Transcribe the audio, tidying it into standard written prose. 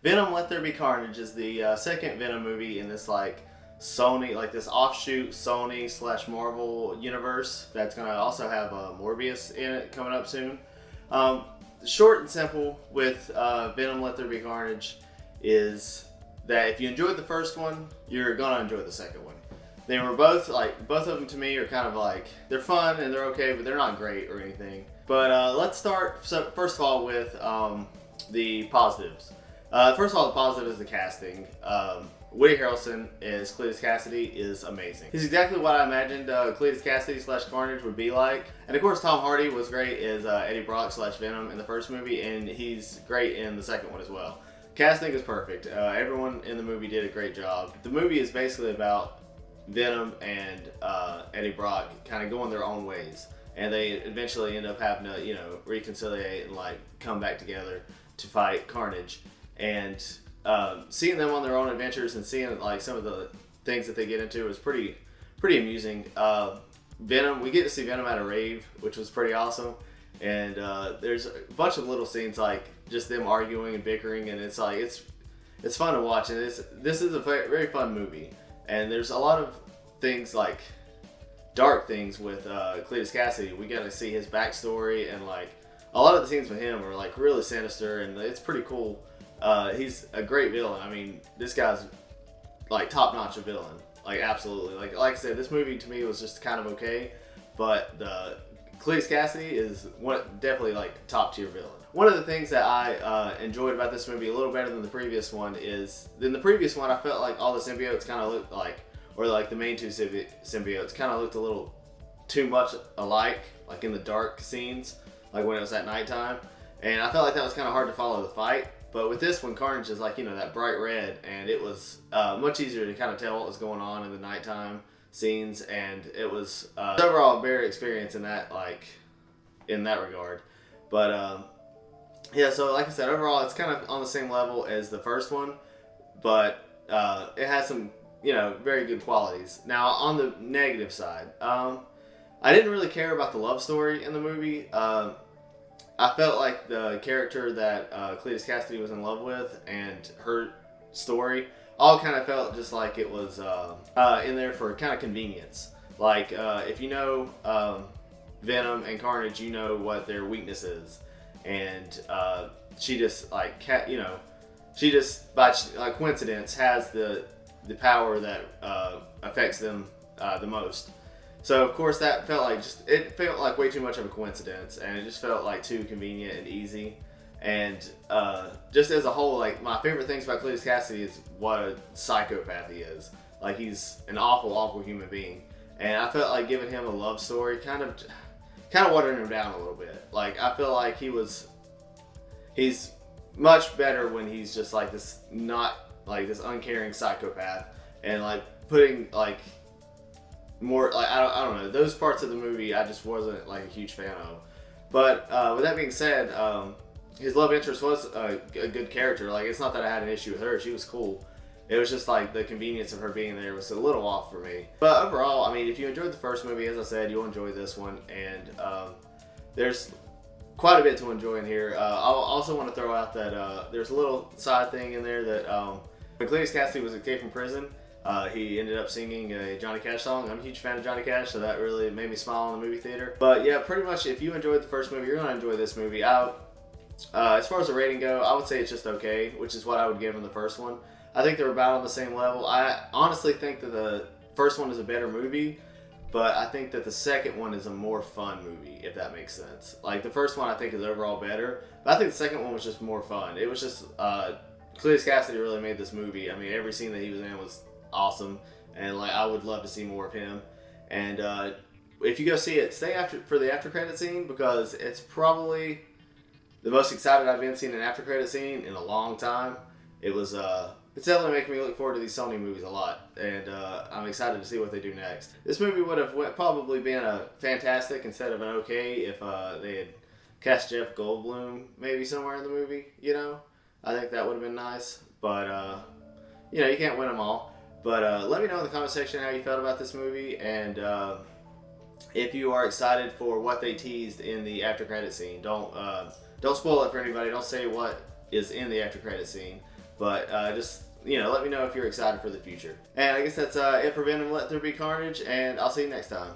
Venom: Let There Be Carnage is the second Venom movie in this Sony, this offshoot Sony / Marvel universe that's gonna also have Morbius in it coming up soon. Short and simple with Venom: Let There Be Carnage is that if you enjoyed the first one, you're gonna enjoy the second one. They were both both of them to me are kind of they're fun and they're okay, but they're not great or anything. But let's start first of all with the positives. First of all, the positive is the casting. Woody Harrelson as Cletus Cassidy is amazing. He's exactly what I imagined Cletus Cassidy / Carnage would be like. And of course, Tom Hardy was great as Eddie Brock / Venom in the first movie, and he's great in the second one as well. Casting is perfect. Everyone in the movie did a great job. The movie is basically about Venom and Eddie Brock kind of going their own ways, and they eventually end up having to, reconciliate and come back together to fight Carnage. And seeing them on their own adventures and seeing some of the things that they get into is pretty amusing. Venom, we get to see Venom at a rave, which was pretty awesome. And there's a bunch of little scenes just them arguing and bickering, and it's fun to watch. And this is a very fun movie. And there's a lot of things dark things with Cletus Cassidy. We got to see his backstory, and a lot of the scenes with him are really sinister, and it's pretty cool. He's a great villain. I mean, this guy's top-notch a villain. Absolutely. Like I said, this movie to me was just kind of okay, but the Cletus Cassidy is definitely top-tier villain. One of the things that I enjoyed about this movie a little better than the previous one is, in the previous one I felt like all the symbiotes kind of looked or the main two symbiotes kind of looked a little too much alike, in the dark scenes, when it was at nighttime. And I felt like that was kind of hard to follow the fight. But with this one, Carnage is that bright red, and it was much easier to kind of tell what was going on in the nighttime scenes, and it was overall a better experience in that regard. But yeah, so like I said, overall it's kind of on the same level as the first one, but it has some very good qualities. Now on the negative side, I didn't really care about the love story in the movie. I felt like the character that Cletus Cassidy was in love with and her story all kind of felt just like it was in there for kind of convenience. If you know Venom and Carnage, you know what their weakness is, and she just she just by coincidence has the power that affects them the most. So of course that felt it felt like way too much of a coincidence, and it just felt too convenient and easy. And just as a whole, my favorite things about Cletus Cassidy is what a psychopath he is. He's an awful human being, and I felt like giving him a love story kind of watering him down a little bit. I feel like he's much better when he's just this this uncaring psychopath, and putting more I don't know, those parts of the movie I just wasn't a huge fan of. But with that being said, his love interest was a good character. It's not that I had an issue with her. She was cool. It was just the convenience of her being there was a little off for me. But overall, I mean, if you enjoyed the first movie, as I said, you'll enjoy this one. And there's quite a bit to enjoy in here. I also want to throw out that there's a little side thing in there that when Cletus Cassidy was escaped from prison, he ended up singing a Johnny Cash song. I'm a huge fan of Johnny Cash, so that really made me smile in the movie theater. But yeah, pretty much if you enjoyed the first movie, you're going to enjoy this movie. As far as the rating go, I would say it's just okay, which is what I would give him the first one. I think they're about on the same level. I honestly think that the first one is a better movie, but I think that the second one is a more fun movie, if that makes sense. The first one I think is overall better, but I think the second one was just more fun. It was just, Cletus Cassidy really made this movie. I mean, every scene that he was in was awesome, and I would love to see more of him. And if you go see it, stay for the after credit scene, because it's probably the most excited I've been seeing an after credit scene in a long time. It's definitely making me look forward to these Sony movies a lot, and I'm excited to see what they do next. This movie would have probably been a fantastic instead of an okay if they had cast Jeff Goldblum maybe somewhere in the movie. I think that would have been nice, but you can't win them all. But let me know in the comment section how you felt about this movie, and if you are excited for what they teased in the after credit scene. Don't spoil it for anybody. Don't say what is in the after credit scene. But just, let me know if you're excited for the future. And I guess that's it for Venom Let There Be Carnage, and I'll see you next time.